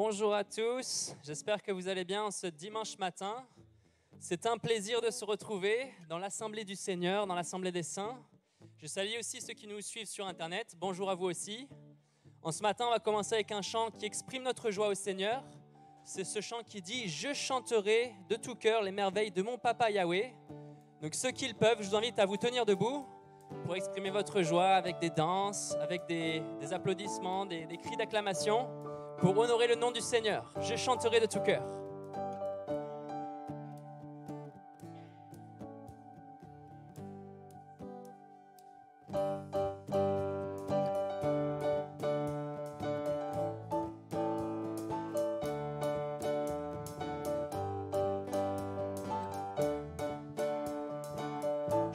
Bonjour à tous, j'espère que vous allez bien ce dimanche matin. C'est un plaisir de se retrouver dans l'Assemblée du Seigneur, dans l'Assemblée des Saints. Je salue aussi ceux qui nous suivent sur Internet. Bonjour à vous aussi. En ce matin, on va commencer avec un chant qui exprime notre joie au Seigneur. C'est ce chant qui dit « Je chanterai de tout cœur les merveilles de mon Papa Yahweh ». Donc ceux qui le peuvent, je vous invite à vous tenir debout pour exprimer votre joie avec des danses, avec des applaudissements, des cris d'acclamation, pour honorer le nom du Seigneur. Je chanterai de tout cœur.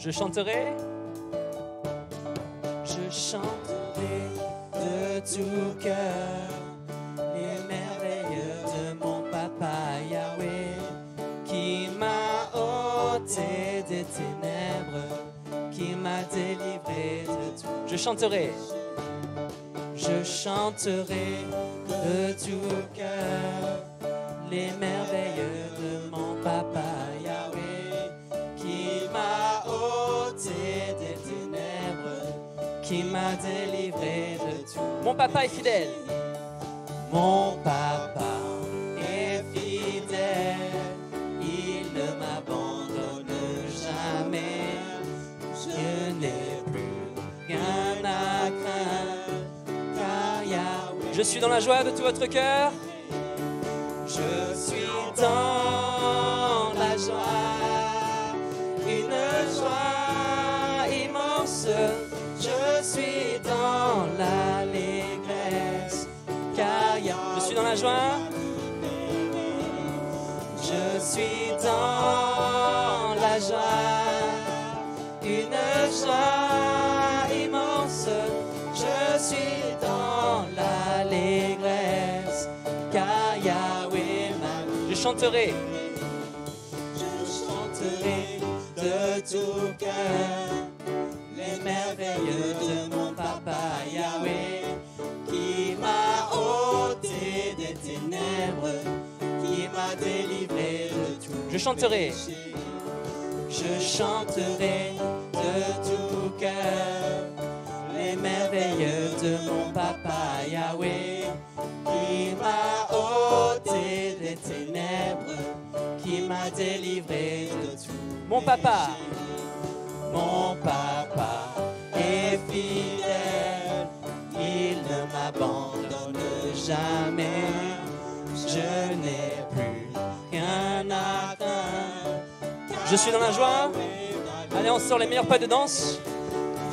Je chanterai de tout cœur les merveilles de mon Papa Yahweh qui m'a ôté des ténèbres, qui m'a délivré de tout. Je chanterai de tout cœur les merveilles de mon Papa Yahweh qui m'a ôté des ténèbres, qui m'a délivré de tout. Mon papa est fidèle. Mon papa est fidèle. Il ne m'abandonne jamais. Je n'ai plus rien à craindre, car Yahweh. Je suis dans la joie de tout votre cœur. Je suis dans la joie, une joie immense. Je suis dans l'allégresse, car je suis dans la joie. Je suis dans la joie, une joie immense. Je suis dans l'allégresse, car Yahweh m'a. Je chanterai de tout cœur les merveilles de mon Papa Yahweh qui m'a ôté des ténèbres, qui m'a délivré de tout. Je chanterai de tout cœur les merveilles de mon Papa Yahweh qui m'a ôté des ténèbres, qui m'a délivré de tout. Mon papa est fidèle, il ne m'abandonne jamais. Je n'ai plus rien à craindre. Je suis dans la joie. Allez, on sort les meilleurs pas de danse.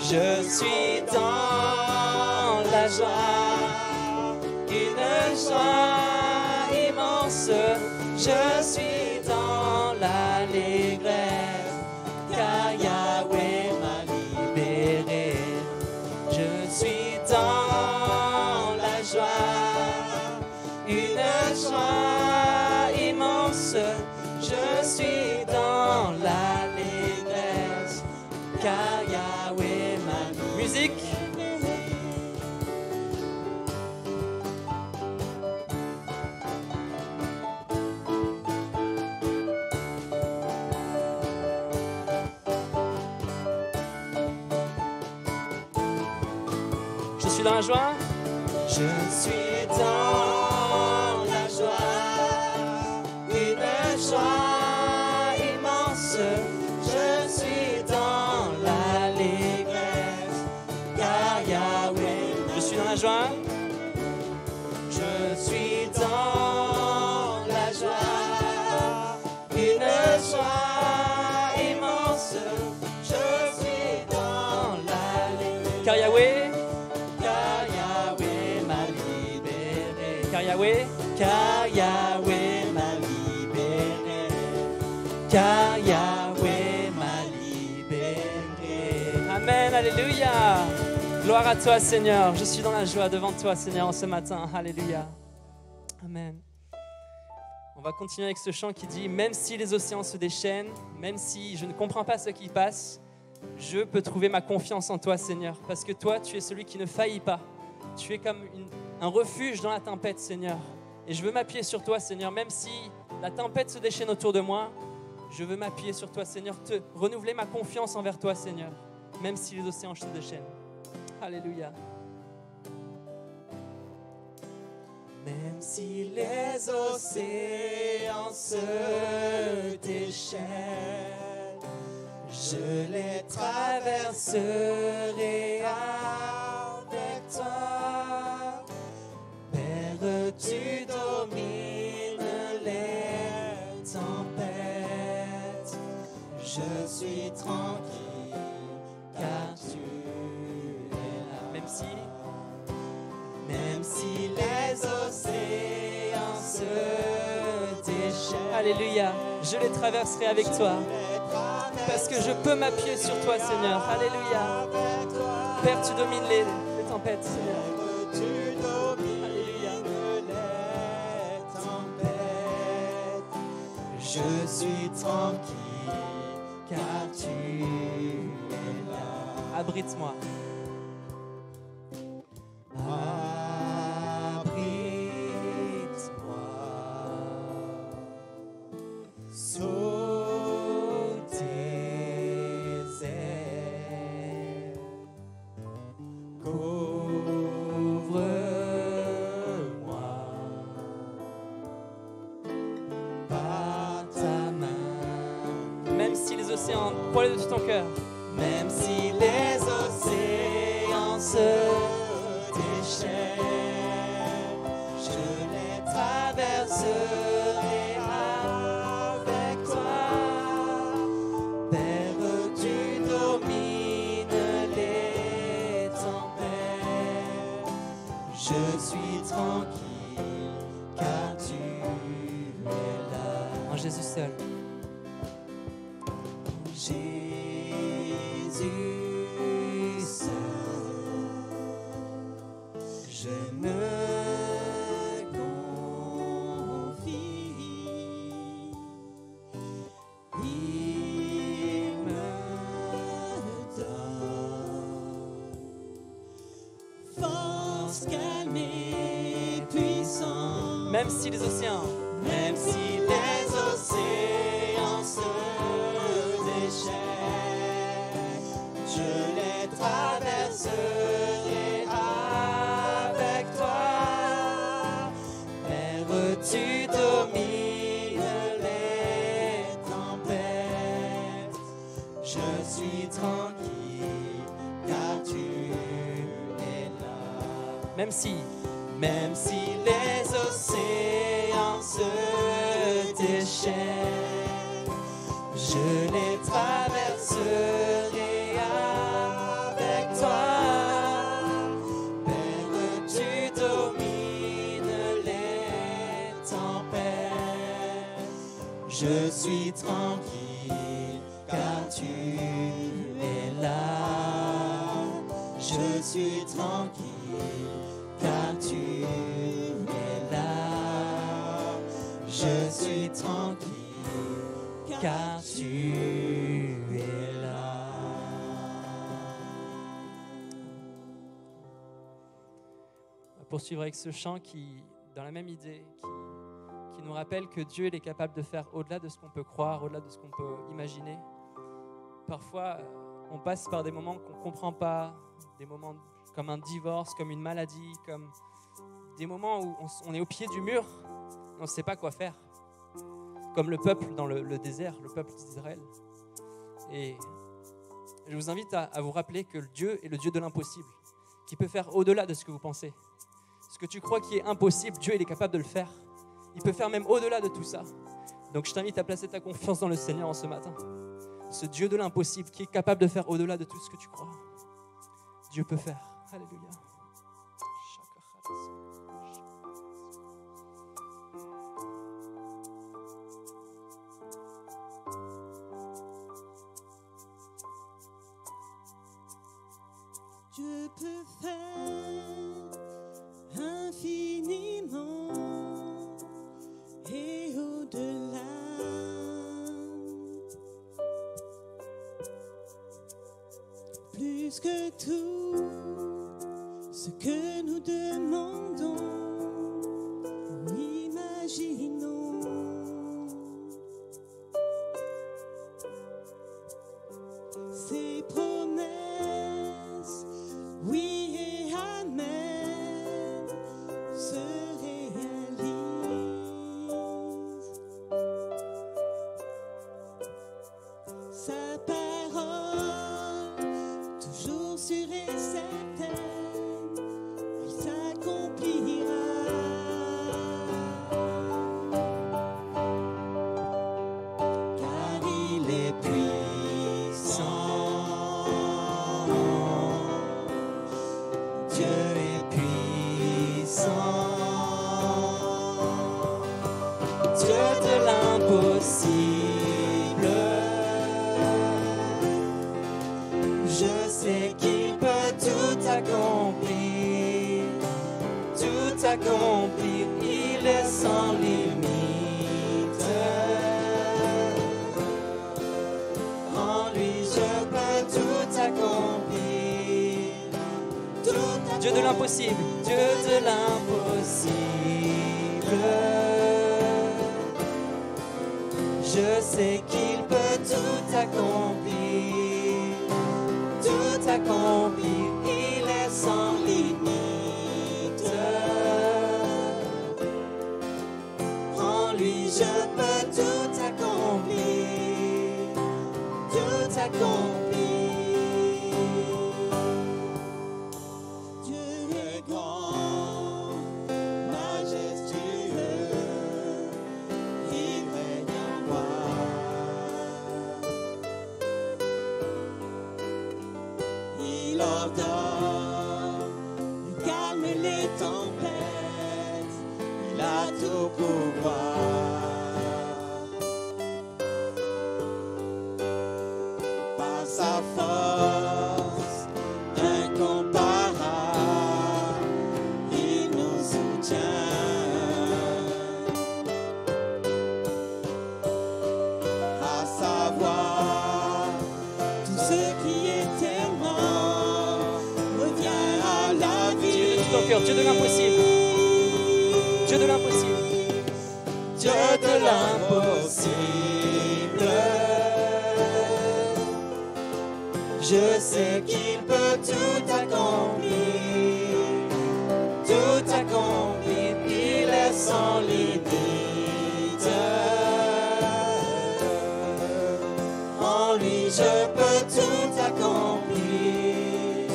Je suis dans la joie, une joie immense. Je suis dans l'allégresse, car Yahweh m'a libéré. Je suis dans la joie, une joie immense. Je suis dans l'allégresse, car Yahweh m'a libéré. Musique. Je suis dans la joie. Je suis dans la joie, une joie immense. Je suis dans l'allégresse, car Yahweh. Je suis dans la joie. Je suis dans la joie, une joie immense. Je suis dans l'allégresse, car Yahweh. Car Yahweh m'a libéré, car Yahweh m'a libéré. Amen, alléluia. Gloire à toi, Seigneur. Je suis dans la joie devant toi, Seigneur, en ce matin. Alléluia. Amen. On va continuer avec ce chant qui dit « Même si les océans se déchaînent, même si je ne comprends pas ce qui passe, je peux trouver ma confiance en toi, Seigneur, parce que toi, tu es celui qui ne faillit pas. Tu es comme un refuge dans la tempête, Seigneur. Et je veux m'appuyer sur toi, Seigneur, même si la tempête se déchaîne autour de moi. Je veux m'appuyer sur toi, Seigneur, renouveler ma confiance envers toi, Seigneur, même si les océans se déchaînent. Alléluia. Même si les océans se déchaînent, je les traverserai avec toi. Père, tu domines les tempêtes. Je suis tranquille car tu es là. Même si les océans se déchaînent, alléluia, je les traverserai avec toi. Parce que je peux m'appuyer sur toi, Seigneur. Alléluia. Père, tu domines les tempêtes, Seigneur. Alléluia. Je suis tranquille car tu es là. Abrite-moi. Abrite-moi sous tes ailes. Couvre-moi par ta main. Même si les océans, crois-le de tout ton cœur. Même si les océans se déchaînent, je les traverserai avec toi. Père, tu domines les tempêtes. Je suis tranquille car tu es là. En Jésus seul. Jésus seul, je me confie. Il me donne force, calme et puissance. Même si les océans se je les traverserai avec toi. Père, tu domines les tempêtes. Je suis tranquille car tu es là. Même si les océans se déchaînent, je les traverserai avec toi. Père, tu domines les tempêtes. Je suis tranquille car tu es là. Je suis tranquille car tu es là. Je suis tranquille car tu es là. On va poursuivre avec ce chant qui, dans la même idée, qui nous rappelle que Dieu il est capable de faire au-delà de ce qu'on peut croire, au-delà de ce qu'on peut imaginer. Parfois, on passe par des moments qu'on ne comprend pas, des moments comme un divorce, comme une maladie, comme des moments où on est au pied du mur, on ne sait pas quoi faire. Comme le peuple dans le désert, le peuple d'Israël. Et je vous invite à vous rappeler que Dieu est le Dieu de l'impossible, qui peut faire au-delà de ce que vous pensez. Ce que tu crois qui est impossible, Dieu il est capable de le faire. Il peut faire même au-delà de tout ça. Donc je t'invite à placer ta confiance dans le Seigneur en ce matin. Ce Dieu de l'impossible qui est capable de faire au-delà de tout ce que tu crois. Dieu peut faire. Alléluia. Dieu peut faire infiniment et au-delà. Plus que tout ce que nous demandons, oui, l'impossible. Je sais qu'il peut tout accomplir, tout accomplir, il est sans limite. En lui je peux tout accomplir, tout accomplir. Dieu de l'impossible. Dieu de l'impossible. Je sais qu'il peut tout accomplir, tout accomplir, il est sans limite. En lui je peux tout accomplir, tout accomplir. Dieu est grand, majestueux, il règne en roi. Il ordonne, il calme les tempêtes, il a tout pouvoir. Par sa force incomparable, il nous soutient. À savoir, tout ce qui était mort revient à la vie. Dieu de tout ton cœur. Dieu de l'impossible. Dieu de l'impossible. Dieu de l'impossible. Je sais qu'il peut tout accomplir, tout accomplir, il est sans limite. En lui je peux tout accomplir,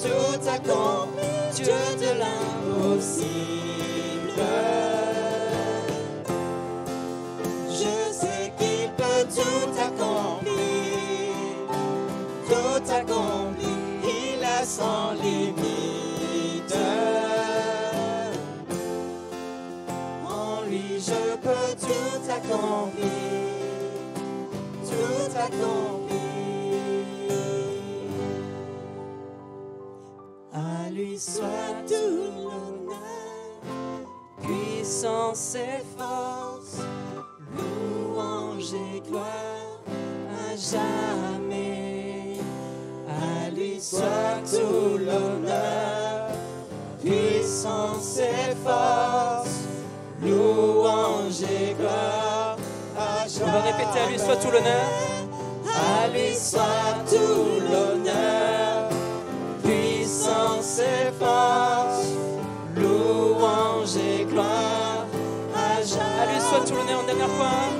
tout accomplir, Dieu de l'impossible. Je sais qu'il peut tout accomplir, tout accomplir, il est sans limite. En lui je peux tout accomplir, tout accomplir. À lui soit tout l'honneur, puissance et force, louange et gloire à jamais. À lui soit tout l'honneur, puissance et force, louange et gloire à jamais. On va répéter, à lui soit tout l'honneur. À lui soit tout l'honneur, puissance et force, louange et gloire à jamais. À lui soit tout l'honneur. Une dernière fois.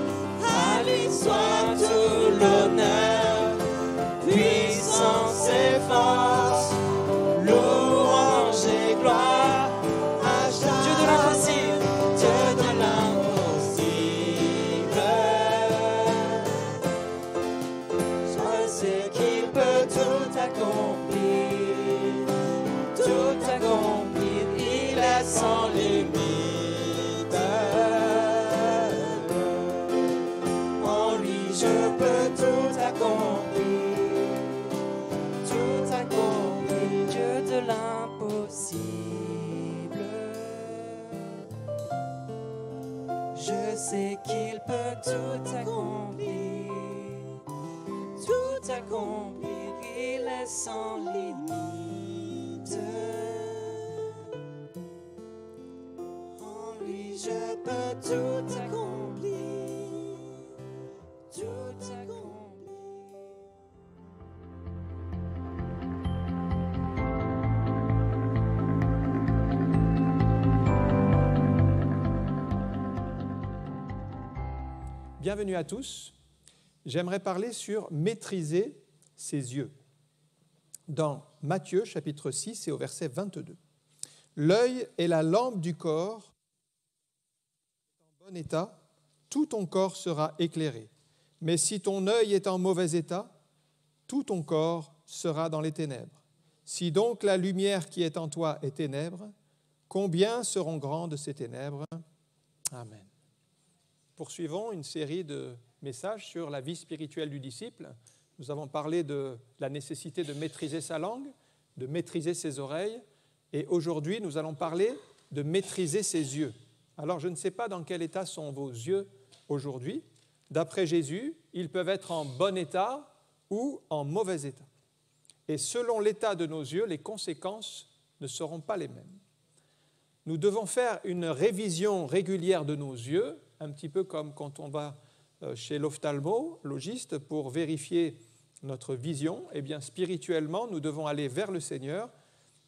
À lui soit tout l'honneur, puissance et force, louange et gloire à jamais. Dieu de l'impossible. Dieu de l'impossible. Je sais qu'il peut tout accomplir, tout accomplir, il est sans limite. En lui je peux tout accomplir, tout accomplir, Dieu de l'impossible. Je sais qu'il peut tout accomplir, tout accomplir, il est sans limite. En lui je peux tout accomplir, tout accomplir. Bienvenue à tous. J'aimerais parler sur maîtriser ses yeux. Dans Matthieu chapitre 6 et au verset 22. L'œil est la lampe du corps. En bon état, tout ton corps sera éclairé. Mais si ton œil est en mauvais état, tout ton corps sera dans les ténèbres. Si donc la lumière qui est en toi est ténèbres, combien seront grandes ces ténèbres? Amen. poursuivons une série de messages sur la vie spirituelle du disciple. Nous avons parlé de la nécessité de maîtriser sa langue, de maîtriser ses oreilles, et aujourd'hui, nous allons parler de maîtriser ses yeux. Alors, je ne sais pas dans quel état sont vos yeux aujourd'hui. D'après Jésus, ils peuvent être en bon état ou en mauvais état. Et selon l'état de nos yeux, les conséquences ne seront pas les mêmes. Nous devons faire une révision régulière de nos yeux, un petit peu comme quand on va chez l'ophtalmologiste pour vérifier notre vision. Eh bien, spirituellement, nous devons aller vers le Seigneur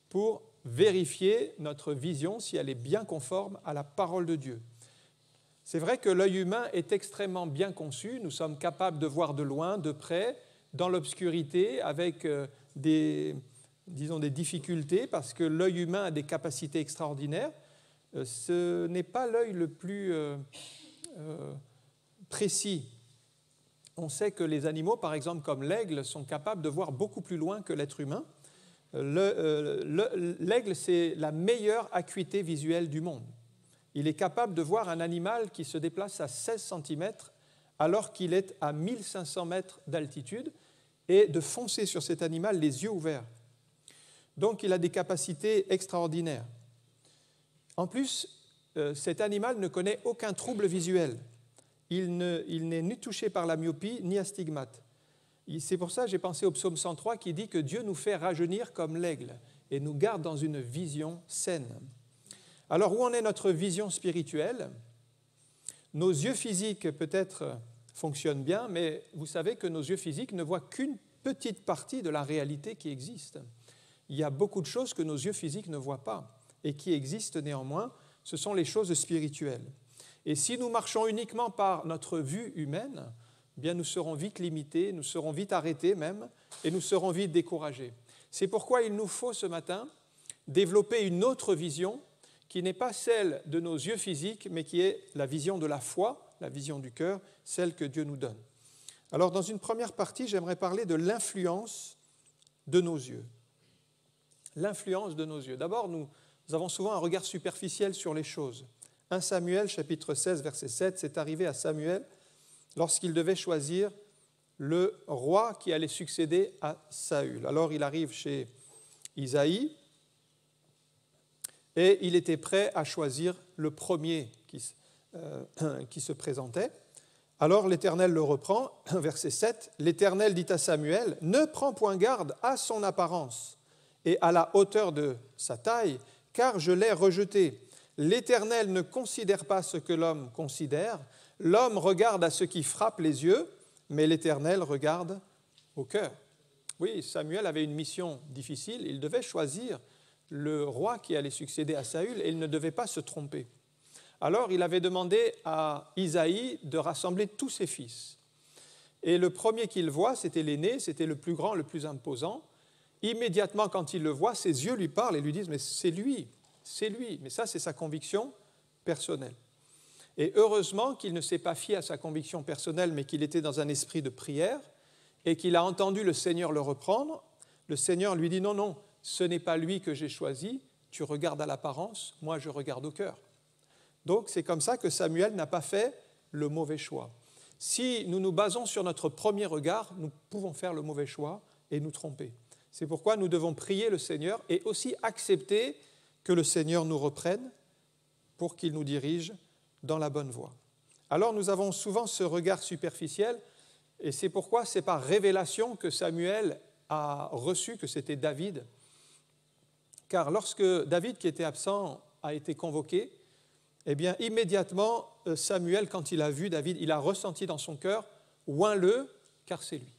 pour vérifier notre vision si elle est bien conforme à la parole de Dieu. C'est vrai que l'œil humain est extrêmement bien conçu. Nous sommes capables de voir de loin, de près, dans l'obscurité, avec des difficultés, parce que l'œil humain a des capacités extraordinaires. Ce n'est pas l'œil le plus précis. On sait que les animaux, par exemple comme l'aigle, sont capables de voir beaucoup plus loin que l'être humain. L'aigle, c'est la meilleure acuité visuelle du monde. Il est capable de voir un animal qui se déplace à 16 cm alors qu'il est à 1500 mètres d'altitude et de foncer sur cet animal les yeux ouverts. Donc il a des capacités extraordinaires. En plus, cet animal ne connaît aucun trouble visuel. Il n'est ni touché par la myopie ni astigmate. C'est pour ça que j'ai pensé au psaume 103 qui dit que Dieu nous fait rajeunir comme l'aigle et nous garde dans une vision saine. Alors, où en est notre vision spirituelle ? Nos yeux physiques, peut-être, fonctionnent bien, mais vous savez que nos yeux physiques ne voient qu'une petite partie de la réalité qui existe. Il y a beaucoup de choses que nos yeux physiques ne voient pas et qui existent néanmoins. Ce sont les choses spirituelles. Et si nous marchons uniquement par notre vue humaine, eh bien nous serons vite limités, nous serons vite arrêtés même, et nous serons vite découragés. C'est pourquoi il nous faut ce matin développer une autre vision qui n'est pas celle de nos yeux physiques, mais qui est la vision de la foi, la vision du cœur, celle que Dieu nous donne. Alors, dans une première partie, j'aimerais parler de l'influence de nos yeux. L'influence de nos yeux. D'abord, nous avons souvent un regard superficiel sur les choses. 1 Samuel, chapitre 16, verset 7, c'est arrivé à Samuel lorsqu'il devait choisir le roi qui allait succéder à Saül. Alors, il arrive chez Isaïe, et il était prêt à choisir le premier qui se présentait. Alors l'Éternel le reprend, verset 7, « L'Éternel dit à Samuel, « Ne prends point garde à son apparence et à la hauteur de sa taille, car je l'ai rejeté. L'Éternel ne considère pas ce que l'homme considère. L'homme regarde à ce qui frappe les yeux, mais l'Éternel regarde au cœur. » Oui, Samuel avait une mission difficile. Il devait choisir le roi qui allait succéder à Saül et il ne devait pas se tromper. Alors il avait demandé à Isaïe de rassembler tous ses fils. Et le premier qu'il voit, c'était l'aîné, c'était le plus grand, le plus imposant. Immédiatement, quand il le voit, ses yeux lui parlent et lui disent « Mais c'est lui, c'est lui. » Mais ça, c'est sa conviction personnelle. Et heureusement qu'il ne s'est pas fié à sa conviction personnelle, mais qu'il était dans un esprit de prière et qu'il a entendu le Seigneur le reprendre. Le Seigneur lui dit « Non, non, ce n'est pas lui que j'ai choisi, tu regardes à l'apparence, moi je regarde au cœur. » Donc c'est comme ça que Samuel n'a pas fait le mauvais choix. Si nous nous basons sur notre premier regard, nous pouvons faire le mauvais choix et nous tromper. C'est pourquoi nous devons prier le Seigneur et aussi accepter que le Seigneur nous reprenne pour qu'il nous dirige dans la bonne voie. Alors nous avons souvent ce regard superficiel et c'est pourquoi c'est par révélation que Samuel a reçu que c'était David. Car lorsque David, qui était absent, a été convoqué, eh bien, immédiatement, Samuel, quand il a vu David, il a ressenti dans son cœur « Oins-le, car c'est lui ».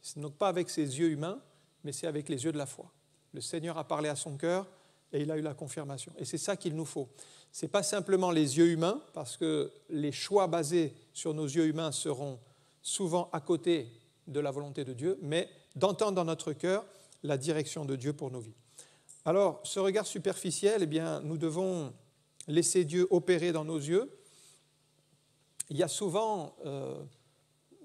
Ce n'est donc pas avec ses yeux humains, mais c'est avec les yeux de la foi. Le Seigneur a parlé à son cœur et il a eu la confirmation. Et c'est ça qu'il nous faut. Ce n'est pas simplement les yeux humains, parce que les choix basés sur nos yeux humains seront souvent à côté de la volonté de Dieu, mais d'entendre dans notre cœur la direction de Dieu pour nos vies. Alors, ce regard superficiel, eh bien, nous devons laisser Dieu opérer dans nos yeux. Il y a souvent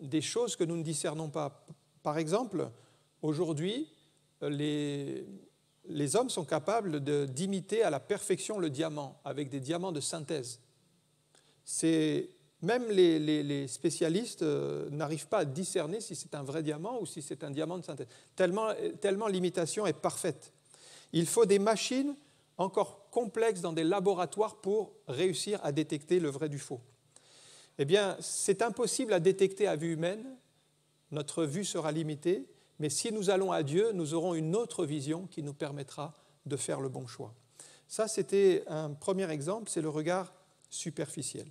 des choses que nous ne discernons pas. Par exemple, aujourd'hui, les hommes sont capables d'imiter à la perfection le diamant, avec des diamants de synthèse. C'est Même les spécialistes n'arrivent pas à discerner si c'est un vrai diamant ou si c'est un diamant de synthèse. Tellement l'imitation est parfaite. Il faut des machines encore complexes dans des laboratoires pour réussir à détecter le vrai du faux. Eh bien, c'est impossible à détecter à vue humaine. Notre vue sera limitée. Mais si nous allons à Dieu, nous aurons une autre vision qui nous permettra de faire le bon choix. Ça, c'était un premier exemple, c'est le regard superficiel.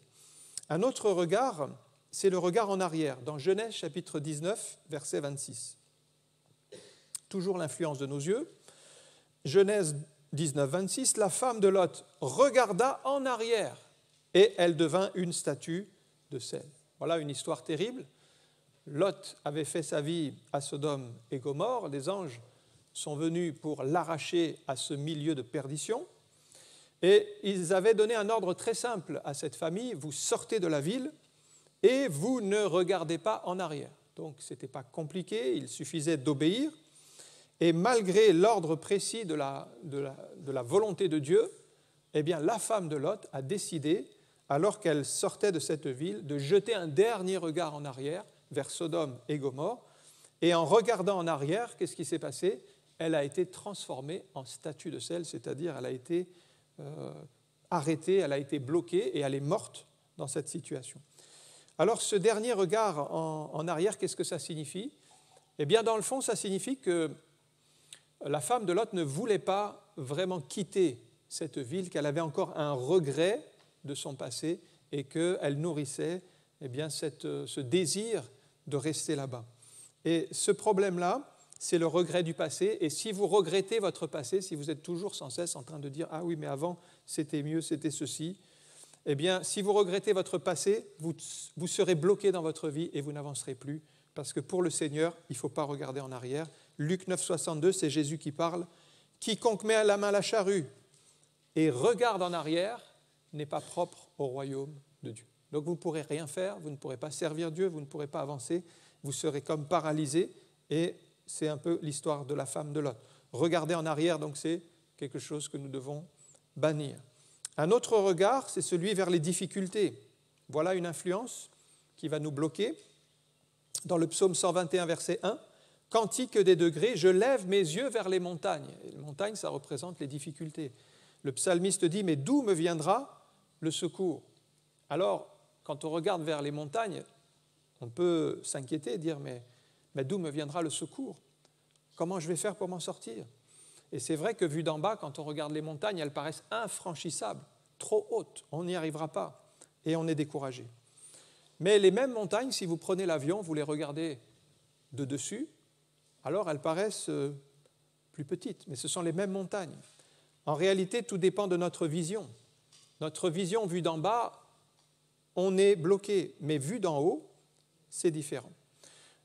Un autre regard, c'est le regard en arrière, dans Genèse chapitre 19, verset 26. Toujours l'influence de nos yeux. Genèse 19, 26, la femme de Lot regarda en arrière et elle devint une statue de sel. Voilà une histoire terrible. Lot avait fait sa vie à Sodome et Gomorrhe. Les anges sont venus pour l'arracher à ce milieu de perdition. Et ils avaient donné un ordre très simple à cette famille. Vous sortez de la ville et vous ne regardez pas en arrière. Donc ce n'était pas compliqué, il suffisait d'obéir. Et malgré l'ordre précis de la volonté de Dieu, eh bien, la femme de Lot a décidé, alors qu'elle sortait de cette ville, de jeter un dernier regard en arrière vers Sodome et Gomorrhe. Et en regardant en arrière, qu'est-ce qui s'est passé? Elle a été transformée en statue de sel, c'est-à-dire elle a été arrêtée, elle a été bloquée et elle est morte dans cette situation. Alors ce dernier regard en arrière, qu'est-ce que ça signifie? Eh bien, dans le fond, ça signifie que la femme de Lot ne voulait pas vraiment quitter cette ville, qu'elle avait encore un regret de son passé et qu'elle nourrissait eh bien, ce désir de rester là-bas. Et ce problème-là, c'est le regret du passé. Et si vous regrettez votre passé, si vous êtes toujours sans cesse en train de dire « Ah oui, mais avant, c'était mieux, c'était ceci », eh bien, si vous regrettez votre passé, vous serez bloqué dans votre vie et vous n'avancerez plus. Parce que pour le Seigneur, il ne faut pas regarder en arrière. Luc 9, 62, c'est Jésus qui parle. « Quiconque met à la main la charrue et regarde en arrière n'est pas propre au royaume de Dieu. » Donc vous ne pourrez rien faire, vous ne pourrez pas servir Dieu, vous ne pourrez pas avancer, vous serez comme paralysé. Et c'est un peu l'histoire de la femme de Lot. Regarder en arrière, donc c'est quelque chose que nous devons bannir. Un autre regard, c'est celui vers les difficultés. Voilà une influence qui va nous bloquer. Dans le psaume 121, verset 1, « Cantique des degrés, je lève mes yeux vers les montagnes. » Et les montagnes, ça représente les difficultés. Le psalmiste dit « Mais d'où me viendra le secours ?» Alors, quand on regarde vers les montagnes, on peut s'inquiéter et dire « Mais d'où me viendra le secours? Comment je vais faire pour m'en sortir ?» Et c'est vrai que vu d'en bas, quand on regarde les montagnes, elles paraissent infranchissables, trop hautes, on n'y arrivera pas et on est découragé. Mais les mêmes montagnes, si vous prenez l'avion, vous les regardez de dessus, alors elles paraissent plus petites, mais ce sont les mêmes montagnes. En réalité, tout dépend de notre vision. Notre vision vue d'en bas, on est bloqué, mais vue d'en haut, c'est différent.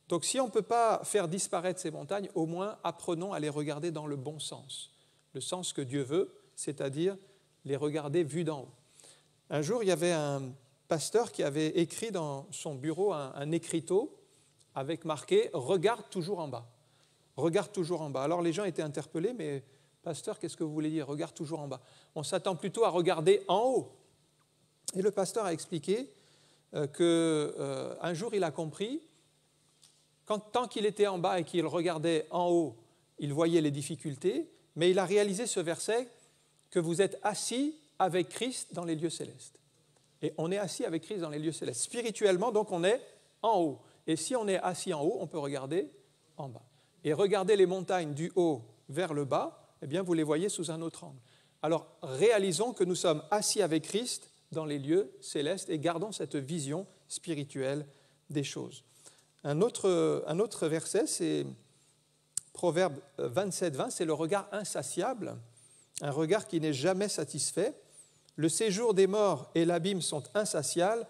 Donc si on ne peut pas faire disparaître ces montagnes, au moins apprenons à les regarder dans le bon sens, le sens que Dieu veut, c'est-à-dire les regarder vus d'en haut. Un jour, il y avait un pasteur qui avait écrit dans son bureau un écriteau avec marqué « Regarde toujours en bas ». Regarde toujours en bas. Alors les gens étaient interpellés, mais pasteur, qu'est-ce que vous voulez dire? Regarde toujours en bas. On s'attend plutôt à regarder en haut. Et le pasteur a expliqué qu'un jour il a compris, tant qu'il était en bas et qu'il regardait en haut, il voyait les difficultés, mais il a réalisé ce verset que vous êtes assis avec Christ dans les lieux célestes. Et on est assis avec Christ dans les lieux célestes. Spirituellement, donc, on est en haut. Et si on est assis en haut, on peut regarder en bas. Et regarder les montagnes du haut vers le bas, eh bien, vous les voyez sous un autre angle. Alors, réalisons que nous sommes assis avec Christ dans les lieux célestes et gardons cette vision spirituelle des choses. Un autre verset, c'est Proverbe 27, 20, c'est le regard insatiable, un regard qui n'est jamais satisfait. Le séjour des morts et l'abîme sont insatiables.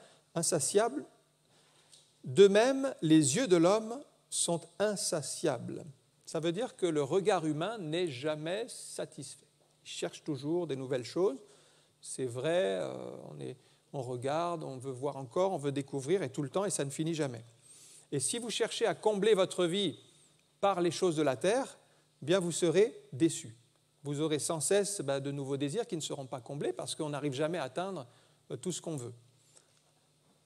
De même, les yeux de l'homme sont insatiables. Ça veut dire que le regard humain n'est jamais satisfait. Il cherche toujours des nouvelles choses. C'est vrai, on regarde, on veut voir encore, on veut découvrir, et tout le temps, et ça ne finit jamais. Et si vous cherchez à combler votre vie par les choses de la terre, bien vous serez déçus. Vous aurez sans cesse de nouveaux désirs qui ne seront pas comblés parce qu'on n'arrive jamais à atteindre tout ce qu'on veut.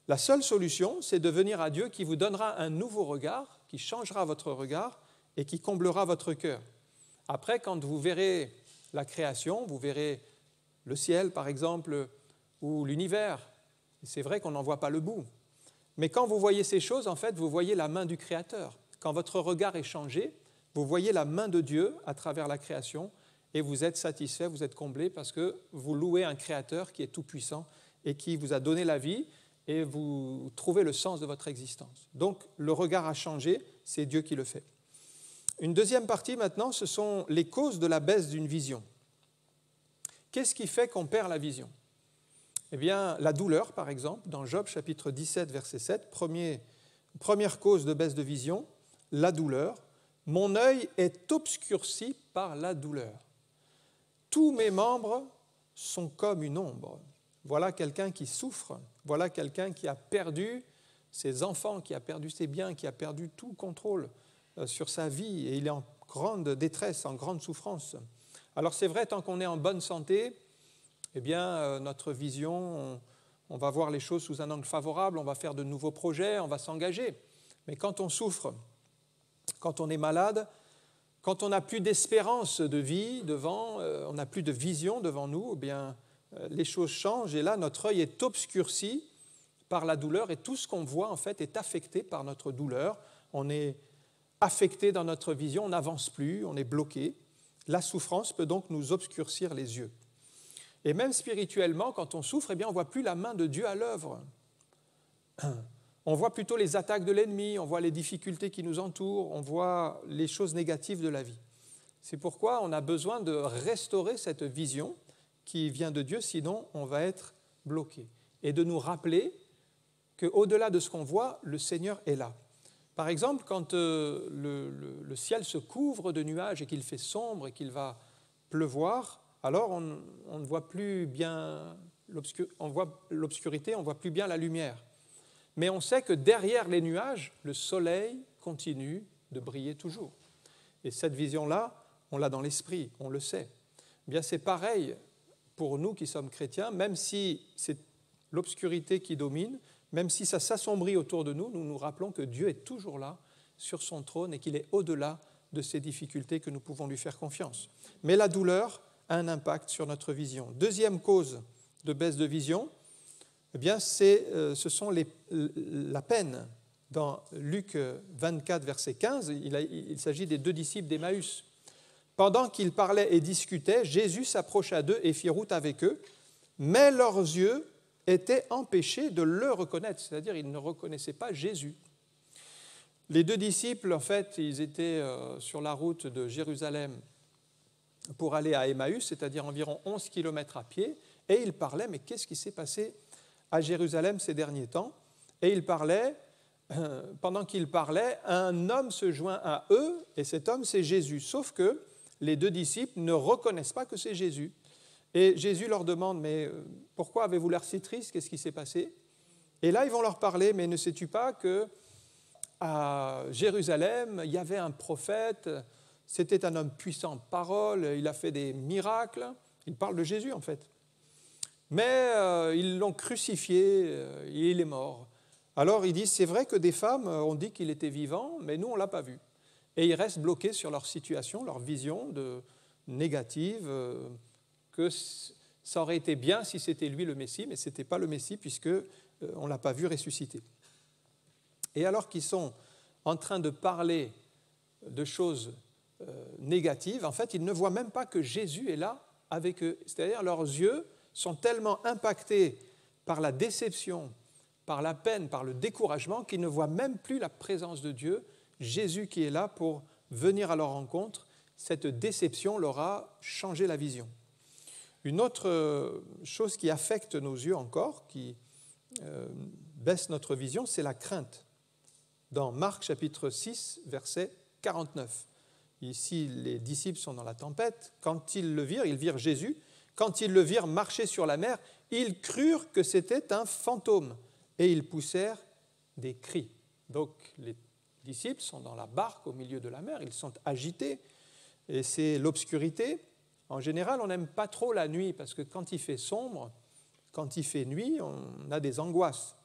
La seule solution, c'est de venir à Dieu qui vous donnera un nouveau regard, qui changera votre regard et qui comblera votre cœur. Après, quand vous verrez la création, vous verrez le ciel, par exemple, ou l'univers. C'est vrai qu'on n'en voit pas le bout. Mais quand vous voyez ces choses, en fait, vous voyez la main du Créateur. Quand votre regard est changé, vous voyez la main de Dieu à travers la création et vous êtes satisfait, vous êtes comblé parce que vous louez un Créateur qui est tout-puissant et qui vous a donné la vie et vous trouvez le sens de votre existence. Donc, le regard a changé, c'est Dieu qui le fait. Une deuxième partie maintenant, ce sont les causes de la baisse d'une vision. Qu'est-ce qui fait qu'on perd la vision ? Eh bien, la douleur, par exemple, dans Job chapitre 17, verset 7, première cause de baisse de vision, la douleur. Mon œil est obscurci par la douleur. Tous mes membres sont comme une ombre. Voilà quelqu'un qui souffre, voilà quelqu'un qui a perdu ses enfants, qui a perdu ses biens, qui a perdu tout contrôle sur sa vie et il est en grande détresse, en grande souffrance. Alors c'est vrai, tant qu'on est en bonne santé, eh bien, notre vision, on va voir les choses sous un angle favorable, on va faire de nouveaux projets, on va s'engager. Mais quand on souffre, quand on est malade, quand on n'a plus d'espérance de vie devant, on n'a plus de vision devant nous, eh bien, les choses changent et là, notre œil est obscurci par la douleur et tout ce qu'on voit, en fait, est affecté par notre douleur. On est affecté dans notre vision, on n'avance plus, on est bloqué. La souffrance peut donc nous obscurcir les yeux. Et même spirituellement, quand on souffre, eh bien, on ne voit plus la main de Dieu à l'œuvre. On voit plutôt les attaques de l'ennemi, on voit les difficultés qui nous entourent, on voit les choses négatives de la vie. C'est pourquoi on a besoin de restaurer cette vision qui vient de Dieu, sinon on va être bloqué. Et de nous rappeler qu'au-delà de ce qu'on voit, le Seigneur est là. Par exemple, quand le ciel se couvre de nuages et qu'il fait sombre et qu'il va pleuvoir, alors on ne voit plus bien l'obscurité, on ne voit plus bien la lumière. Mais on sait que derrière les nuages, le soleil continue de briller toujours. Et cette vision-là, on l'a dans l'esprit, on le sait. Eh bien, c'est pareil pour nous qui sommes chrétiens, même si c'est l'obscurité qui domine, même si ça s'assombrit autour de nous, nous nous rappelons que Dieu est toujours là, sur son trône, et qu'il est au-delà de ces difficultés que nous pouvons lui faire confiance. Mais la douleur a un impact sur notre vision. Deuxième cause de baisse de vision, eh bien, ce sont la peine. Dans Luc 24, verset 15, il s'agit des 2 disciples d'Emmaüs. Pendant qu'ils parlaient et discutaient, Jésus s'approcha d'eux et fit route avec eux, mais leurs yeux étaient empêchés de le reconnaître, c'est-à-dire ils ne reconnaissaient pas Jésus. Les 2 disciples, en fait, ils étaient sur la route de Jérusalem pour aller à Emmaüs, c'est-à-dire environ 11 kilomètres à pied, et ils parlaient, mais qu'est-ce qui s'est passé à Jérusalem ces derniers temps? Et ils parlaient, pendant qu'ils parlaient, un homme se joint à eux, et cet homme c'est Jésus, sauf que les 2 disciples ne reconnaissent pas que c'est Jésus. Et Jésus leur demande, mais pourquoi avez-vous l'air si triste? Qu'est-ce qui s'est passé? Et là, ils vont leur parler, mais ne sais-tu pas qu'à Jérusalem, il y avait un prophète, c'était un homme puissant en parole, il a fait des miracles. Il parle de Jésus, en fait. Mais ils l'ont crucifié, et il est mort. Alors, ils disent, c'est vrai que des femmes ont dit qu'il était vivant, mais nous, on ne l'a pas vu. Et ils restent bloqués sur leur situation, leur vision négative, que ça aurait été bien si c'était lui le Messie, mais ce n'était pas le Messie puisqu'on ne l'a pas vu ressusciter. Et alors qu'ils sont en train de parler de choses négatives, en fait, ils ne voient même pas que Jésus est là avec eux. C'est-à-dire leurs yeux sont tellement impactés par la déception, par la peine, par le découragement, qu'ils ne voient même plus la présence de Dieu, Jésus qui est là pour venir à leur rencontre. Cette déception leur a changé la vision. Une autre chose qui affecte nos yeux encore, qui baisse notre vision, c'est la crainte. Dans Marc chapitre 6, verset 49. Ici, les disciples sont dans la tempête. Quand ils virent Jésus, quand ils le virent marcher sur la mer, ils crurent que c'était un fantôme et ils poussèrent des cris. Donc, les disciples sont dans la barque au milieu de la mer, ils sont agités et c'est l'obscurité. En général, on n'aime pas trop la nuit parce que quand il fait sombre, quand il fait nuit, on a des angoisses.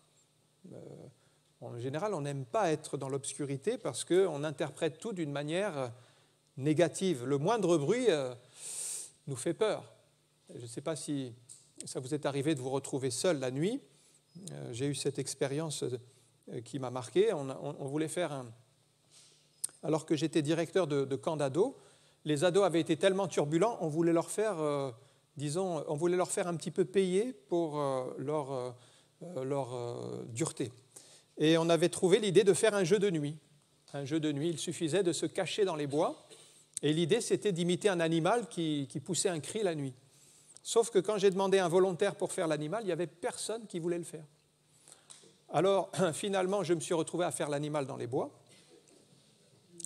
En général, on n'aime pas être dans l'obscurité parce qu'on interprète tout d'une manière négative. Le moindre bruit nous fait peur. Je ne sais pas si ça vous est arrivé de vous retrouver seul la nuit. J'ai eu cette expérience qui m'a marqué. On voulait faire alors que j'étais directeur de camp d'ados, les ados avaient été tellement turbulents, on voulait leur faire, on voulait leur faire un petit peu payer pour leur dureté. Et on avait trouvé l'idée de faire un jeu de nuit. Un jeu de nuit, il suffisait de se cacher dans les bois. Et l'idée, c'était d'imiter un animal qui poussait un cri la nuit. Sauf que quand j'ai demandé un volontaire pour faire l'animal, il n'y avait personne qui voulait le faire. Alors, finalement, je me suis retrouvé à faire l'animal dans les bois,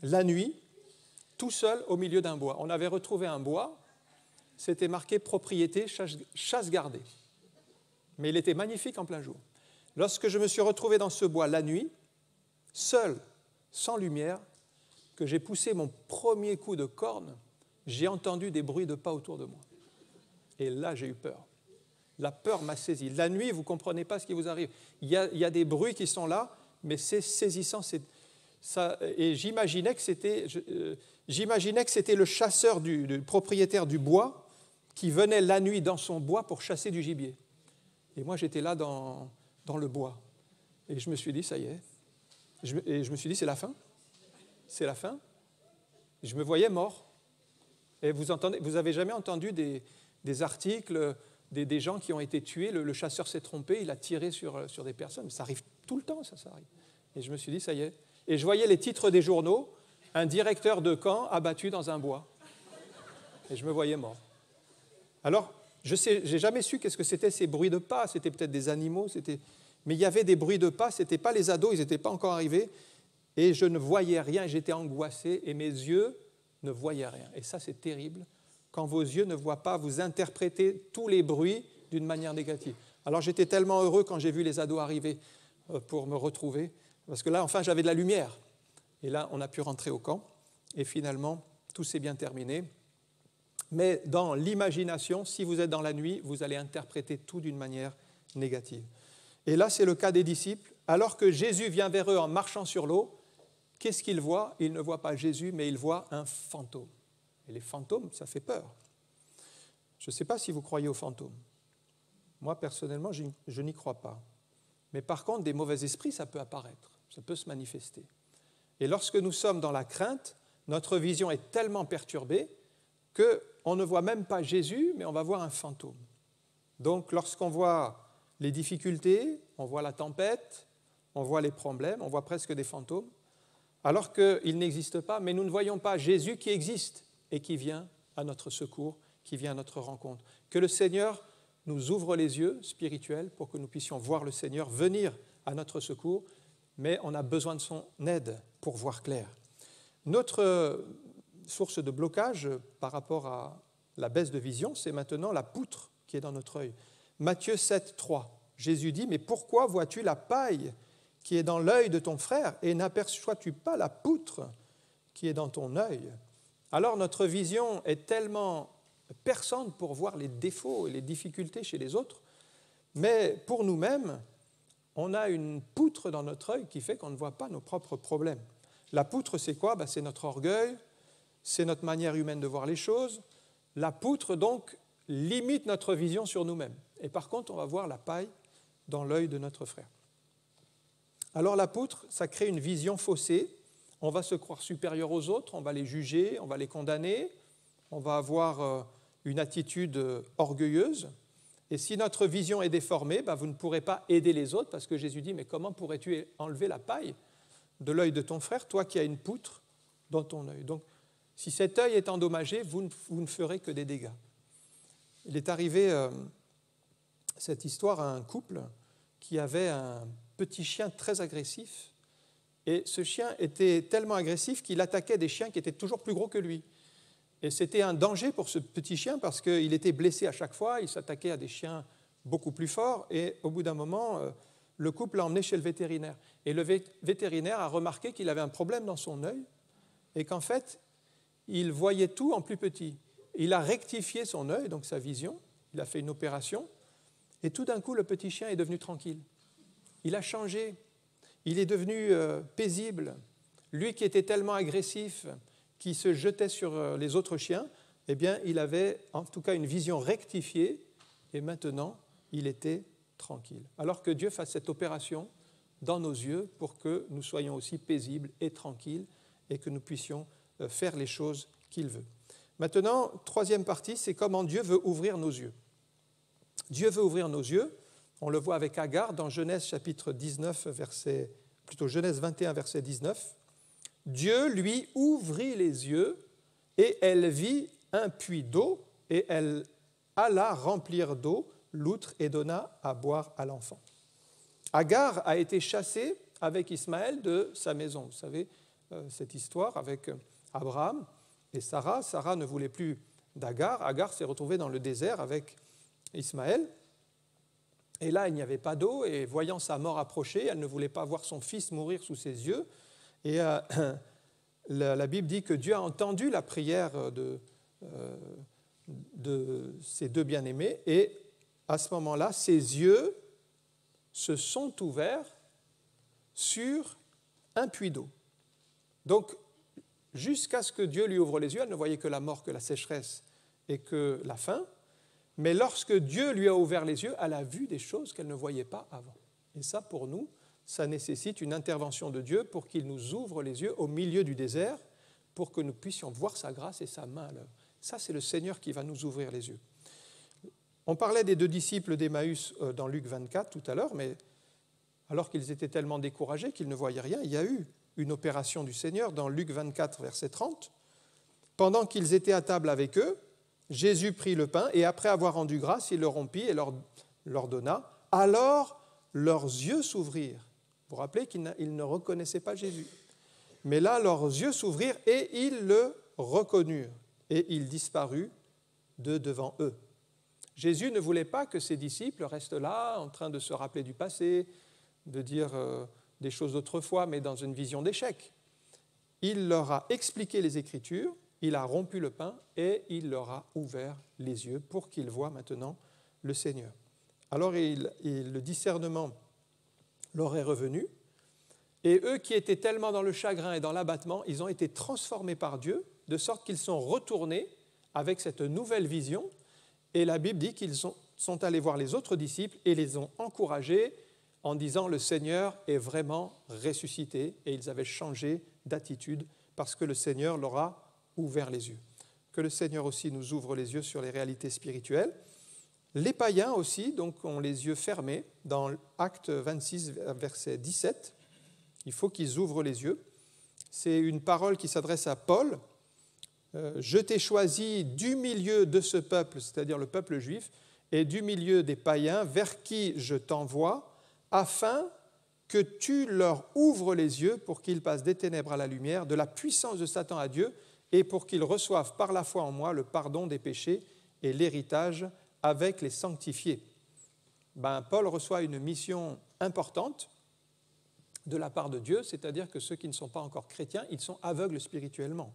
la nuit, tout seul au milieu d'un bois. On avait retrouvé un bois, c'était marqué « propriété chasse gardée ». Mais il était magnifique en plein jour. Lorsque je me suis retrouvé dans ce bois la nuit, seul, sans lumière, que j'ai poussé mon premier coup de corne, j'ai entendu des bruits de pas autour de moi. Et là, j'ai eu peur. La peur m'a saisi. La nuit, vous ne comprenez pas ce qui vous arrive. Il y a des bruits qui sont là, mais c'est saisissant. Et j'imaginais que c'était le chasseur, le propriétaire du bois qui venait la nuit dans son bois pour chasser du gibier. Et moi, j'étais là dans le bois. Et je me suis dit, ça y est. Et je me suis dit, c'est la fin. C'est la fin. Je me voyais mort. Et vous avez jamais entendu des articles, des gens qui ont été tués, le chasseur s'est trompé, il a tiré sur des personnes. Ça arrive tout le temps, ça arrive. Et je me suis dit, ça y est. Et je voyais les titres des journaux, un directeur de camp abattu dans un bois. Et je me voyais mort. Alors, j'ai jamais su qu'est-ce que c'était ces bruits de pas. C'était peut-être des animaux, mais il y avait des bruits de pas. Ce n'était pas les ados, ils n'étaient pas encore arrivés. Et je ne voyais rien, j'étais angoissé et mes yeux ne voyaient rien. Et ça, c'est terrible. Quand vos yeux ne voient pas, vous interprétez tous les bruits d'une manière négative. Alors, j'étais tellement heureux quand j'ai vu les ados arriver pour me retrouver. Parce que là, enfin, j'avais de la lumière. Et là, on a pu rentrer au camp. Et finalement, tout s'est bien terminé. Mais dans l'imagination, si vous êtes dans la nuit, vous allez interpréter tout d'une manière négative. Et là, c'est le cas des disciples. Alors que Jésus vient vers eux en marchant sur l'eau, qu'est-ce qu'ils voient? Ils ne voient pas Jésus, mais ils voient un fantôme. Et les fantômes, ça fait peur. Je ne sais pas si vous croyez aux fantômes. Moi, personnellement, je n'y crois pas. Mais par contre, des mauvais esprits, ça peut apparaître, ça peut se manifester. Et lorsque nous sommes dans la crainte, notre vision est tellement perturbée qu'on ne voit même pas Jésus, mais on va voir un fantôme. Donc, lorsqu'on voit les difficultés, on voit la tempête, on voit les problèmes, on voit presque des fantômes, alors qu'ils n'existent pas, mais nous ne voyons pas Jésus qui existe et qui vient à notre secours, qui vient à notre rencontre. Que le Seigneur nous ouvre les yeux spirituels pour que nous puissions voir le Seigneur venir à notre secours, mais on a besoin de son aide pour voir clair. Notre source de blocage par rapport à la baisse de vision, c'est maintenant la poutre qui est dans notre œil. Matthieu 7, 3, Jésus dit « Mais pourquoi vois-tu la paille qui est dans l'œil de ton frère et n'aperçois-tu pas la poutre qui est dans ton œil ?» Alors notre vision est tellement perçante pour voir les défauts et les difficultés chez les autres, mais pour nous-mêmes, on a une poutre dans notre œil qui fait qu'on ne voit pas nos propres problèmes. La poutre, c'est quoi? C'est notre orgueil, c'est notre manière humaine de voir les choses. La poutre, donc, limite notre vision sur nous-mêmes. Et par contre, on va voir la paille dans l'œil de notre frère. Alors la poutre, ça crée une vision faussée. On va se croire supérieur aux autres, on va les juger, on va les condamner, on va avoir une attitude orgueilleuse. Et si notre vision est déformée, vous ne pourrez pas aider les autres, parce que Jésus dit « Mais comment pourrais-tu enlever la paille de l'œil de ton frère, toi qui as une poutre dans ton œil ?» Donc, si cet œil est endommagé, vous ne ferez que des dégâts. Il est arrivé cette histoire à un couple qui avait un petit chien très agressif. Et ce chien était tellement agressif qu'il attaquait des chiens qui étaient toujours plus gros que lui. Et c'était un danger pour ce petit chien parce qu'il était blessé à chaque fois, il s'attaquait à des chiens beaucoup plus forts. Et au bout d'un moment, le couple l'a emmené chez le vétérinaire. Et le vétérinaire a remarqué qu'il avait un problème dans son œil et qu'en fait, il voyait tout en plus petit. Il a rectifié son œil, donc sa vision, il a fait une opération, et tout d'un coup, le petit chien est devenu tranquille. il a changé, il est devenu paisible. Lui qui était tellement agressif, qui se jetait sur les autres chiens, eh bien, il avait en tout cas une vision rectifiée et maintenant, il était tranquille. Alors que Dieu fasse cette opération dans nos yeux pour que nous soyons aussi paisibles et tranquilles et que nous puissions faire les choses qu'il veut. Maintenant, troisième partie, c'est comment Dieu veut ouvrir nos yeux. Dieu veut ouvrir nos yeux, on le voit avec Agar dans Genèse chapitre 19, Genèse 21, verset 19. Dieu lui ouvrit les yeux et elle vit un puits d'eau et elle alla remplir d'eau l'outre et donna à boire à l'enfant. Agar a été chassée avec Ismaël de sa maison. Vous savez cette histoire avec Abraham et Sarah. Sarah ne voulait plus d'Agar. Agar s'est retrouvée dans le désert avec Ismaël. Et là, il n'y avait pas d'eau et voyant sa mort approcher, elle ne voulait pas voir son fils mourir sous ses yeux. Et la Bible dit que Dieu a entendu la prière de ses deux bien-aimés et à ce moment-là, ses yeux se sont ouverts sur un puits d'eau. Donc, jusqu'à ce que Dieu lui ouvre les yeux, elle ne voyait que la mort, que la sécheresse et que la faim. Mais lorsque Dieu lui a ouvert les yeux, elle a vu des choses qu'elle ne voyait pas avant. Et ça, pour nous, ça nécessite une intervention de Dieu pour qu'il nous ouvre les yeux au milieu du désert pour que nous puissions voir sa grâce et sa main à l'œuvre. Ça, c'est le Seigneur qui va nous ouvrir les yeux. On parlait des deux disciples d'Emmaüs dans Luc 24 tout à l'heure, mais alors qu'ils étaient tellement découragés qu'ils ne voyaient rien, il y a eu une opération du Seigneur dans Luc 24, verset 30. Pendant qu'ils étaient à table avec eux, Jésus prit le pain et après avoir rendu grâce, il le rompit et leur donna. Alors leurs yeux s'ouvrirent. Vous vous rappelez qu'ils ne reconnaissaient pas Jésus. Mais là, leurs yeux s'ouvrirent et ils le reconnurent. Et il disparut de devant eux. Jésus ne voulait pas que ses disciples restent là, en train de se rappeler du passé, de dire des choses d'autrefois, mais dans une vision d'échec. Il leur a expliqué les Écritures, il a rompu le pain et il leur a ouvert les yeux pour qu'ils voient maintenant le Seigneur. Alors le discernement leur est revenu et eux qui étaient tellement dans le chagrin et dans l'abattement, ils ont été transformés par Dieu de sorte qu'ils sont retournés avec cette nouvelle vision et la Bible dit qu'ils sont allés voir les autres disciples et les ont encouragés en disant « Le Seigneur est vraiment ressuscité » et ils avaient changé d'attitude parce que le Seigneur leur a ouvert les yeux. Que le Seigneur aussi nous ouvre les yeux sur les réalités spirituelles. Les païens aussi donc, ont les yeux fermés. Dans Acte 26, verset 17, il faut qu'ils ouvrent les yeux. C'est une parole qui s'adresse à Paul. « Je t'ai choisi du milieu de ce peuple, c'est-à-dire le peuple juif, et du milieu des païens, vers qui je t'envoie, afin que tu leur ouvres les yeux pour qu'ils passent des ténèbres à la lumière, de la puissance de Satan à Dieu, et pour qu'ils reçoivent par la foi en moi le pardon des péchés et l'héritage avec les sanctifiés. » Paul reçoit une mission importante de la part de Dieu, c'est-à-dire que ceux qui ne sont pas encore chrétiens, ils sont aveugles spirituellement.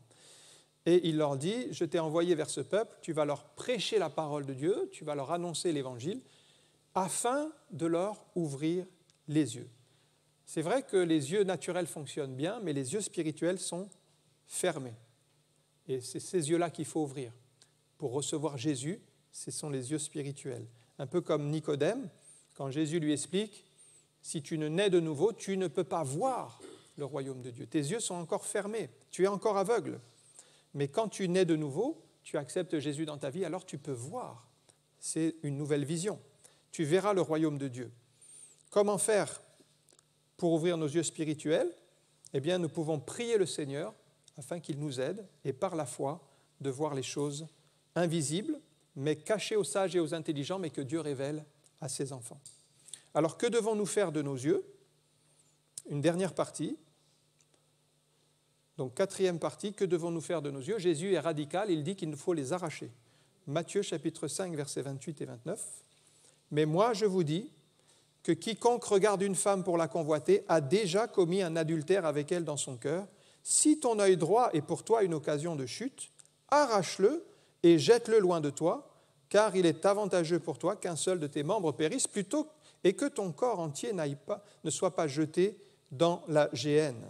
Et il leur dit, je t'ai envoyé vers ce peuple, tu vas leur prêcher la parole de Dieu, tu vas leur annoncer l'évangile, afin de leur ouvrir les yeux. C'est vrai que les yeux naturels fonctionnent bien, mais les yeux spirituels sont fermés. Et c'est ces yeux-là qu'il faut ouvrir. Pour recevoir Jésus, ce sont les yeux spirituels. Un peu comme Nicodème, quand Jésus lui explique, si tu ne nais de nouveau, tu ne peux pas voir le royaume de Dieu. Tes yeux sont encore fermés, tu es encore aveugle. Mais quand tu nais de nouveau, tu acceptes Jésus dans ta vie, alors tu peux voir. C'est une nouvelle vision. Tu verras le royaume de Dieu. Comment faire pour ouvrir nos yeux spirituels ? Eh bien, nous pouvons prier le Seigneur afin qu'il nous aide et par la foi de voir les choses invisibles, mais cachées aux sages et aux intelligents, mais que Dieu révèle à ses enfants. Alors, que devons-nous faire de nos yeux ? Une dernière partie. Donc, quatrième partie, que devons-nous faire de nos yeux ? Jésus est radical, il dit qu'il nous faut les arracher. Matthieu chapitre 5, versets 28 et 29. « Mais moi, je vous dis que quiconque regarde une femme pour la convoiter a déjà commis un adultère avec elle dans son cœur. Si ton œil droit est pour toi une occasion de chute, arrache-le et jette-le loin de toi, car il est avantageux pour toi qu'un seul de tes membres périsse et que ton corps entier ne soit pas jeté dans la géhenne.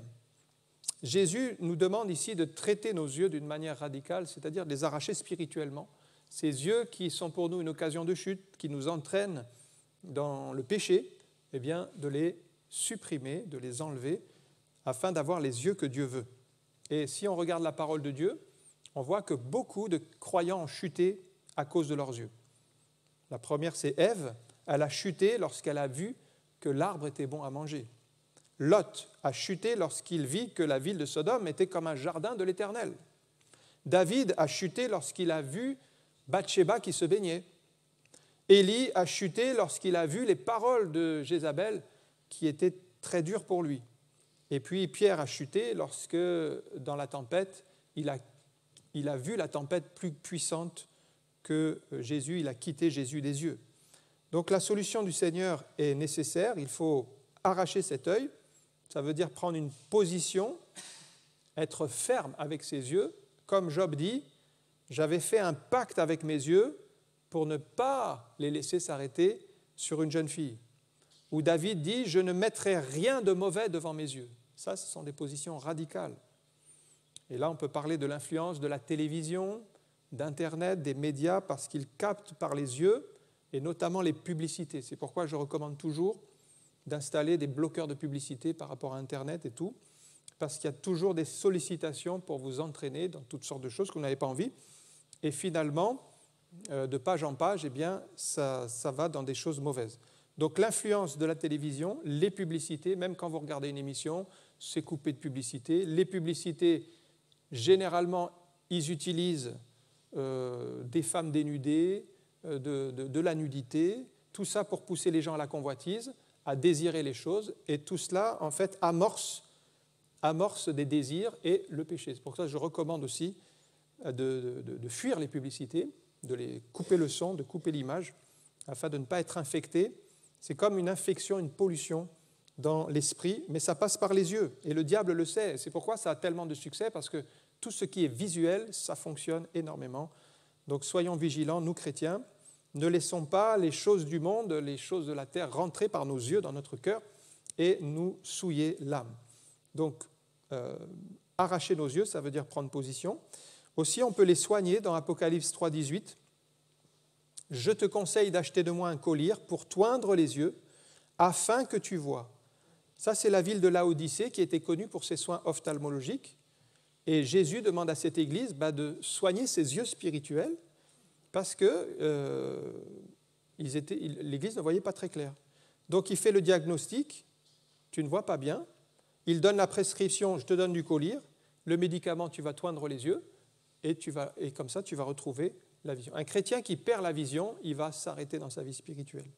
Jésus nous demande ici de traiter nos yeux d'une manière radicale, c'est-à-dire de les arracher spirituellement. Ces yeux qui sont pour nous une occasion de chute, qui nous entraînent dans le péché, eh bien, de les supprimer, de les enlever, afin d'avoir les yeux que Dieu veut. Et si on regarde la parole de Dieu, on voit que beaucoup de croyants ont chuté à cause de leurs yeux. La première, c'est Ève. Elle a chuté lorsqu'elle a vu que l'arbre était bon à manger. Lot a chuté lorsqu'il vit que la ville de Sodome était comme un jardin de l'Éternel. David a chuté lorsqu'il a vu Bathsheba qui se baignait. Élie a chuté lorsqu'il a vu les paroles de Jézabel qui étaient très dures pour lui. Et puis Pierre a chuté lorsque, dans la tempête, il a vu la tempête plus puissante que Jésus, il a quitté Jésus des yeux. Donc la solution du Seigneur est nécessaire, il faut arracher cet œil, ça veut dire prendre une position, être ferme avec ses yeux, comme Job dit, j'avais fait un pacte avec mes yeux pour ne pas les laisser s'arrêter sur une jeune fille. Ou David dit, je ne mettrai rien de mauvais devant mes yeux. Ça, ce sont des positions radicales. Et là, on peut parler de l'influence de la télévision, d'Internet, des médias, parce qu'ils captent par les yeux, et notamment les publicités. C'est pourquoi je recommande toujours d'installer des bloqueurs de publicité par rapport à Internet et tout, parce qu'il y a toujours des sollicitations pour vous entraîner dans toutes sortes de choses que vous n'avez pas envie. Et finalement, de page en page, eh bien, ça va dans des choses mauvaises. Donc l'influence de la télévision, les publicités, même quand vous regardez une émission, c'est coupé de publicité. Les publicités, généralement, ils utilisent des femmes dénudées, de la nudité, tout ça pour pousser les gens à la convoitise, à désirer les choses, et tout cela, en fait, amorce des désirs et le péché. C'est pour ça que je recommande aussi de fuir les publicités, de les couper le son, de couper l'image, afin de ne pas être infecté. C'est comme une infection, une pollution dans l'esprit, mais ça passe par les yeux, et le diable le sait. C'est pourquoi ça a tellement de succès, parce que tout ce qui est visuel, ça fonctionne énormément. Donc soyons vigilants, nous chrétiens, ne laissons pas les choses du monde, les choses de la terre rentrer par nos yeux dans notre cœur et nous souiller l'âme. Donc, arracher nos yeux, ça veut dire prendre position. Aussi, on peut les soigner dans Apocalypse 3,18. « Je te conseille d'acheter de moi un collier pour toindre les yeux, afin que tu vois. » Ça, c'est la ville de Laodicée qui était connue pour ses soins ophtalmologiques. Et Jésus demande à cette église de soigner ses yeux spirituels parce que l'église ne voyait pas très clair. Donc, il fait le diagnostic, tu ne vois pas bien. Il donne la prescription, je te donne du collyre, le médicament, tu vas toindre les yeux, et comme ça, tu vas retrouver la vision. Un chrétien qui perd la vision, il va s'arrêter dans sa vie spirituelle.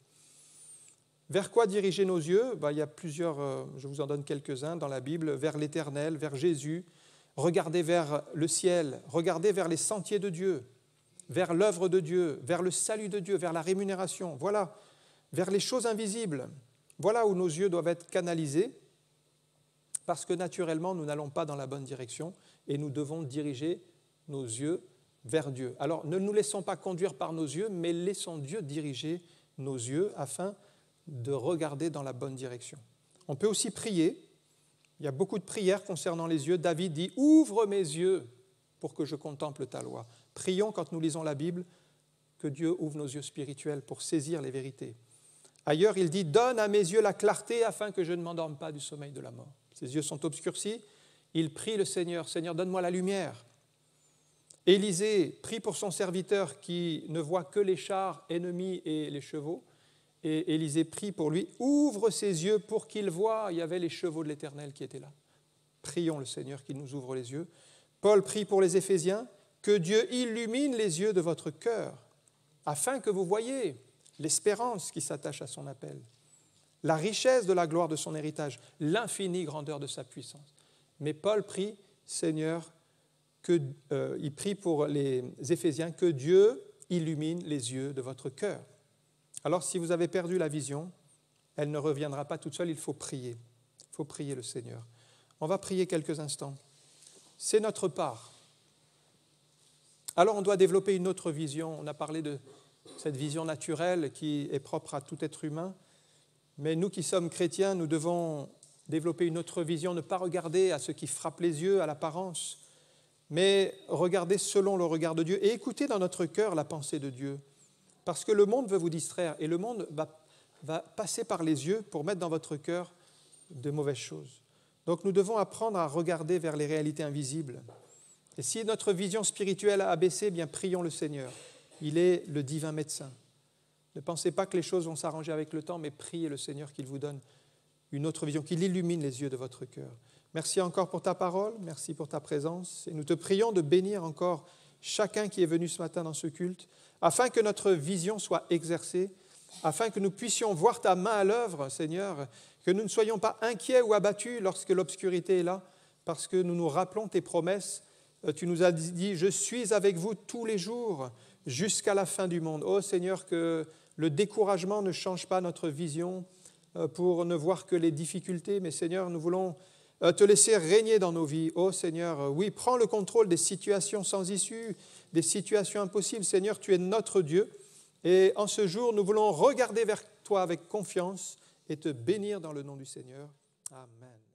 Vers quoi diriger nos yeux ? Il y a plusieurs, je vous en donne quelques-uns dans la Bible, vers l'Éternel, vers Jésus. Regardez vers le ciel, regardez vers les sentiers de Dieu, vers l'œuvre de Dieu, vers le salut de Dieu, vers la rémunération. Voilà, vers les choses invisibles. Voilà où nos yeux doivent être canalisés, parce que naturellement, nous n'allons pas dans la bonne direction et nous devons diriger nos yeux vers Dieu. Alors, ne nous laissons pas conduire par nos yeux, mais laissons Dieu diriger nos yeux afin de regarder dans la bonne direction. On peut aussi prier. Il y a beaucoup de prières concernant les yeux. David dit « Ouvre mes yeux pour que je contemple ta loi ». Prions quand nous lisons la Bible que Dieu ouvre nos yeux spirituels pour saisir les vérités. Ailleurs, il dit « Donne à mes yeux la clarté afin que je ne m'endorme pas du sommeil de la mort ». Ses yeux sont obscurcis. Il prie le Seigneur « Seigneur, donne-moi la lumière ». Élisée prie pour son serviteur qui ne voit que les chars ennemis et les chevaux. Et Élisée prie pour lui, ouvre ses yeux pour qu'il voie. Il y avait les chevaux de l'Éternel qui étaient là. Prions le Seigneur qu'il nous ouvre les yeux. Paul prie pour les Éphésiens, que Dieu illumine les yeux de votre cœur, afin que vous voyiez l'espérance qui s'attache à son appel, la richesse de la gloire de son héritage, l'infinie grandeur de sa puissance. Mais Paul prie, Seigneur, il prie pour les Éphésiens, que Dieu illumine les yeux de votre cœur. Alors, si vous avez perdu la vision, elle ne reviendra pas toute seule, il faut prier. Il faut prier le Seigneur. On va prier quelques instants. C'est notre part. Alors, on doit développer une autre vision. On a parlé de cette vision naturelle qui est propre à tout être humain. Mais nous qui sommes chrétiens, nous devons développer une autre vision, ne pas regarder à ce qui frappe les yeux, à l'apparence, mais regarder selon le regard de Dieu et écouter dans notre cœur la pensée de Dieu. Parce que le monde veut vous distraire et le monde va passer par les yeux pour mettre dans votre cœur de mauvaises choses. Donc nous devons apprendre à regarder vers les réalités invisibles. Et si notre vision spirituelle a abaissé, eh bien prions le Seigneur. Il est le divin médecin. Ne pensez pas que les choses vont s'arranger avec le temps, mais priez le Seigneur qu'il vous donne une autre vision, qu'il illumine les yeux de votre cœur. Merci encore pour ta parole, merci pour ta présence. Et nous te prions de bénir encore chacun qui est venu ce matin dans ce culte, afin que notre vision soit exercée, afin que nous puissions voir ta main à l'œuvre, Seigneur, que nous ne soyons pas inquiets ou abattus lorsque l'obscurité est là, parce que nous nous rappelons tes promesses. Tu nous as dit « Je suis avec vous tous les jours jusqu'à la fin du monde ». Oh Seigneur, que le découragement ne change pas notre vision pour ne voir que les difficultés, mais Seigneur, nous voulons te laisser régner dans nos vies. Oh Seigneur, oui, prends le contrôle des situations sans issue, des situations impossibles. Seigneur, tu es notre Dieu. Et en ce jour, nous voulons regarder vers toi avec confiance et te bénir dans le nom du Seigneur. Amen.